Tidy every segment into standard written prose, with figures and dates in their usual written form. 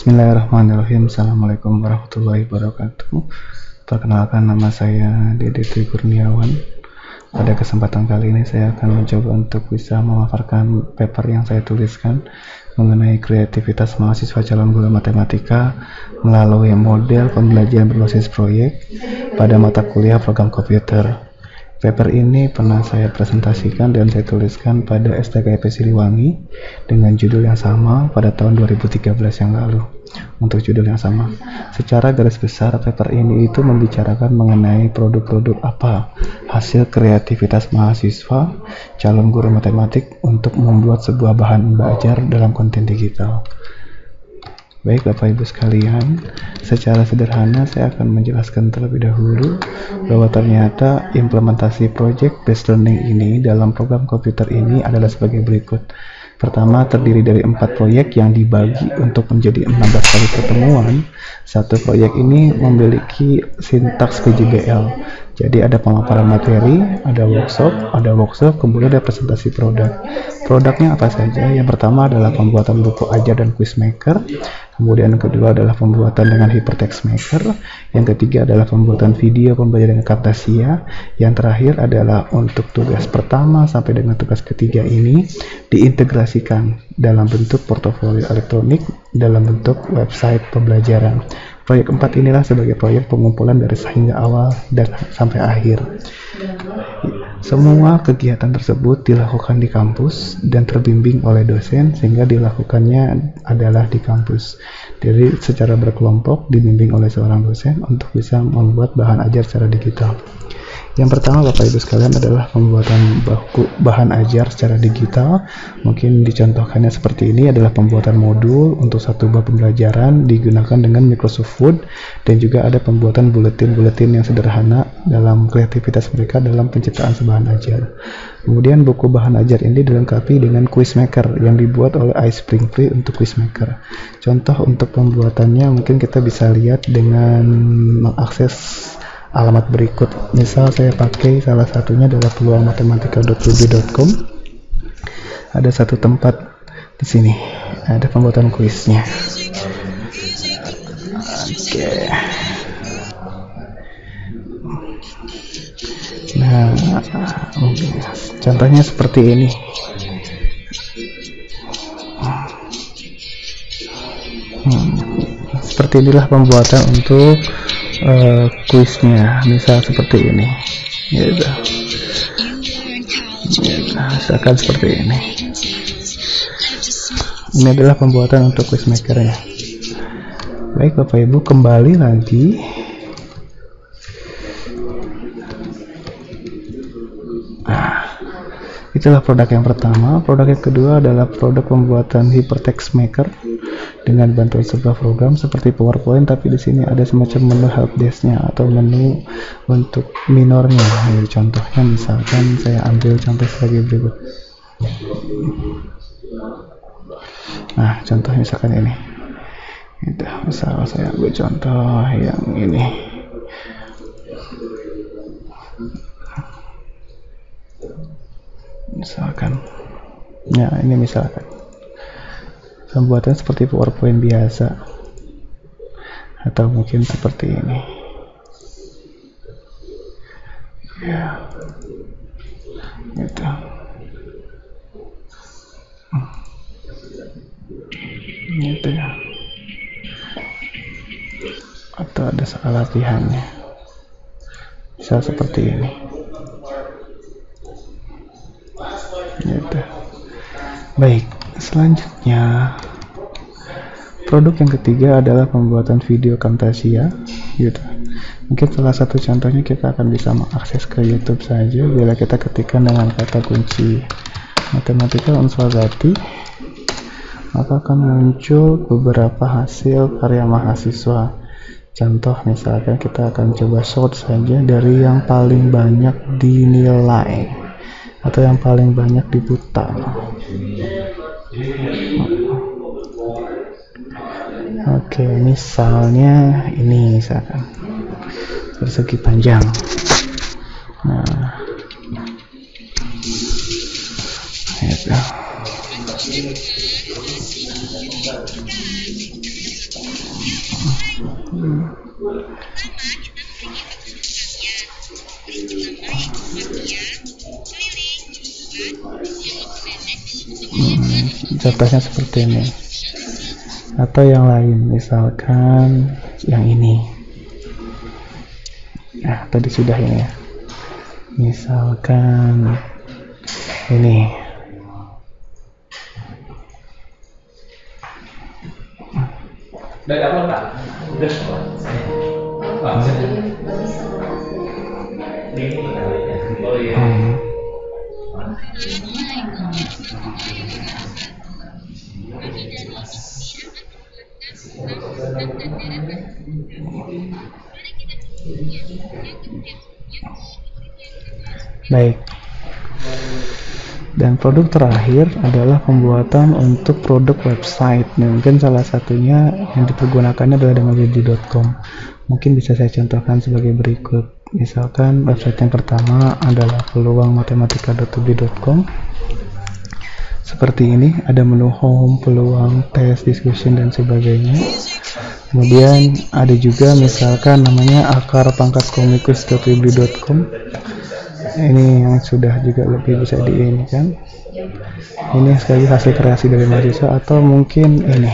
Bismillahirrahmanirrahim. Assalamualaikum warahmatullahi wabarakatuh. Perkenalkan, nama saya Dede Dwi Kurniawan. Pada kesempatan kali ini saya akan mencoba untuk bisa memaparkan paper yang saya tuliskan mengenai kreativitas mahasiswa calon guru matematika melalui model pembelajaran berbasis proyek pada mata kuliah program komputer. Paper ini pernah saya presentasikan dan saya tuliskan pada STKIP Siliwangi dengan judul yang sama pada tahun 2013 yang lalu. Untuk judul yang sama, secara garis besar paper ini itu membicarakan mengenai produk-produk apa hasil kreativitas mahasiswa calon guru matematik untuk membuat sebuah bahan belajar dalam konten digital. Baik Bapak Ibu sekalian, secara sederhana saya akan menjelaskan terlebih dahulu bahwa ternyata implementasi project based learning ini dalam program komputer ini adalah sebagai berikut. Pertama, terdiri dari 4 proyek yang dibagi untuk menjadi 16 kali pertemuan. Satu proyek ini memiliki sintaks PJBL. Jadi ada pemaparan materi, ada workshop, kemudian ada presentasi produk. Produknya apa saja? Yang pertama adalah pembuatan buku ajar dan quiz maker. Kemudian yang kedua adalah pembuatan dengan hypertext maker. Yang ketiga adalah pembuatan video pembelajaran Camtasia. Yang terakhir adalah untuk tugas pertama sampai dengan tugas ketiga ini diintegrasikan dalam bentuk portofolio elektronik dalam bentuk website pembelajaran. Proyek 4 inilah sebagai proyek pengumpulan dari hingga awal dan sampai akhir. Semua kegiatan tersebut dilakukan di kampus dan terbimbing oleh dosen sehingga dilakukannya adalah di kampus. Jadi secara berkelompok dibimbing oleh seorang dosen untuk bisa membuat bahan ajar secara digital. Yang pertama Bapak Ibu sekalian adalah pembuatan bahan ajar secara digital. Mungkin dicontohkannya seperti ini adalah pembuatan modul untuk satu bab pembelajaran digunakan dengan Microsoft Word, dan juga ada pembuatan buletin-buletin yang sederhana dalam kreativitas mereka dalam penciptaan sebahan ajar. Kemudian buku bahan ajar ini dilengkapi dengan quiz maker yang dibuat oleh iSpringFree untuk quiz maker. Contoh untuk pembuatannya mungkin kita bisa lihat dengan mengakses alamat berikut. Misal saya pakai salah satunya adalah peluangmatematika.pb.com. Ada satu tempat di sini ada pembuatan kuisnya. Oke. Nah, contohnya seperti ini. Seperti inilah pembuatan untuk kuisnya, misal seperti ini, gitu. Misalkan seperti ini. Ini adalah pembuatan untuk quiz makernya. Baik Bapak Ibu, kembali lagi. Itulah produk yang pertama. Produk yang kedua adalah produk pembuatan hypertext maker dengan bantuan sebuah program seperti PowerPoint, tapi di sini ada semacam menu helpdesk-nya atau menu untuk minornya. Contohnya misalkan saya ambil contoh sebagai berikut. Nah, contoh misalkan ini. Misal saya ambil contoh yang ini. Misalkan. Ya, ini misalkan. Pembuatan seperti PowerPoint biasa, atau mungkin seperti ini. Ya, gitu. Gitu ya. Atau ada skala latihannya. Bisa seperti ini. Gitu. Baik. Selanjutnya, produk yang ketiga adalah pembuatan video Camtasia, gitu. Mungkin salah satu contohnya kita akan bisa mengakses ke YouTube saja. Bila kita ketikkan dengan kata kunci matematika unsur Zati, maka akan muncul beberapa hasil karya mahasiswa. Contoh misalkan kita akan coba sort saja dari yang paling banyak dinilai atau yang paling banyak diputar. Oke, misalnya ini misalkan persegi panjang. Nah, itu. Contohnya seperti ini, atau yang lain, misalkan yang ini. Nah, tadi sudah ini ya. Misalkan ini. Baik. Dan produk terakhir adalah pembuatan untuk produk website. Nah, mungkin salah satunya yang dipergunakannya adalah dengan Webly.com. Mungkin bisa saya contohkan sebagai berikut. Misalkan website yang pertama adalah peluangmatematika.webly.com. Seperti ini, ada menu home, peluang, tes, discussion, dan sebagainya. Kemudian ada juga misalkan namanya akar_komikus.webly.com. Ini yang sudah juga lebih bisa ini kan. Ini sekali hasil kreasi dari mahasiswa, atau mungkin ini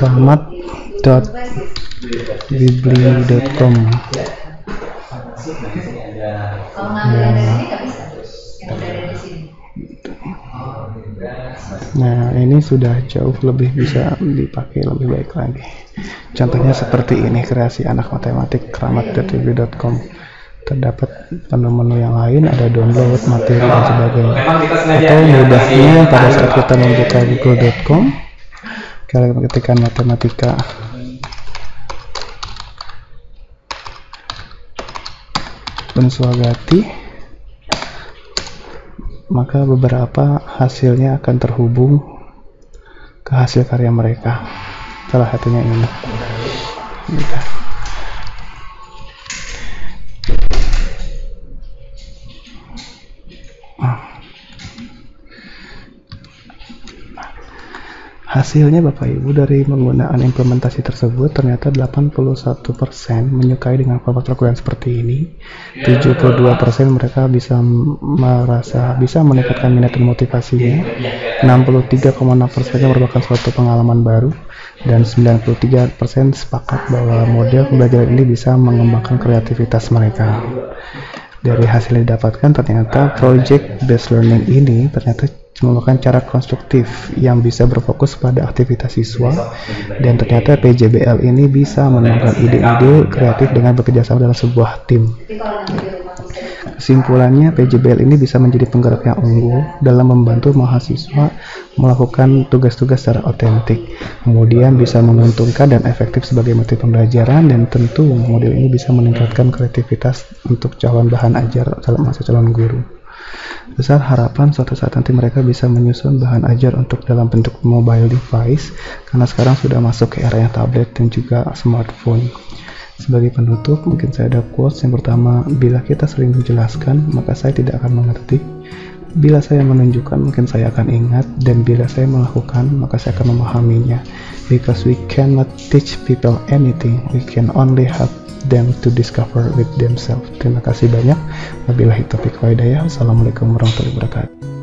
kramat.webly.com. Nah, ini sudah jauh lebih bisa dipakai lebih baik lagi. Contohnya seperti ini, kreasi anak matematik kramat.webly.com. Terdapat menu-menu yang lain, ada download, materi, dan sebagainya. Atau mudahnya pada saat kita membuka google.com, kalian ketikkan matematika Unswagati, maka beberapa hasilnya akan terhubung ke hasil karya mereka. Salah satunya ini. Hasilnya Bapak Ibu dari penggunaan implementasi tersebut ternyata 81% menyukai dengan format perkuliahan seperti ini. 72% mereka bisa merasa bisa meningkatkan minat dan motivasinya. 63,6% merupakan suatu pengalaman baru, dan 93% sepakat bahwa model pembelajaran ini bisa mengembangkan kreativitas mereka. Dari hasil yang didapatkan, ternyata project based learning ini ternyata merupakan cara konstruktif yang bisa berfokus pada aktivitas siswa, dan ternyata PJBL ini bisa menemukan ide-ide kreatif dengan bekerjasama dalam sebuah tim. Kesimpulannya, PJBL ini bisa menjadi penggerak yang unggul dalam membantu mahasiswa melakukan tugas-tugas secara otentik, kemudian bisa menguntungkan dan efektif sebagai metode pembelajaran, dan tentu model ini bisa meningkatkan kreativitas untuk calon bahan ajar masa calon guru. Besar harapan suatu saat nanti mereka bisa menyusun bahan ajar untuk dalam bentuk mobile device, karena sekarang sudah masuk ke era yang tablet dan juga smartphone. Sebagai penutup, mungkin saya ada quotes. Yang pertama, bila kita sering menjelaskan, maka saya tidak akan mengerti. Bila saya menunjukkan, mungkin saya akan ingat. Dan bila saya melakukan, maka saya akan memahaminya. Because we cannot teach people anything, we can only help them to discover with themselves. Terima kasih banyak. Wabillahi taufiq wal hidayah. Assalamualaikum warahmatullahi wabarakatuh.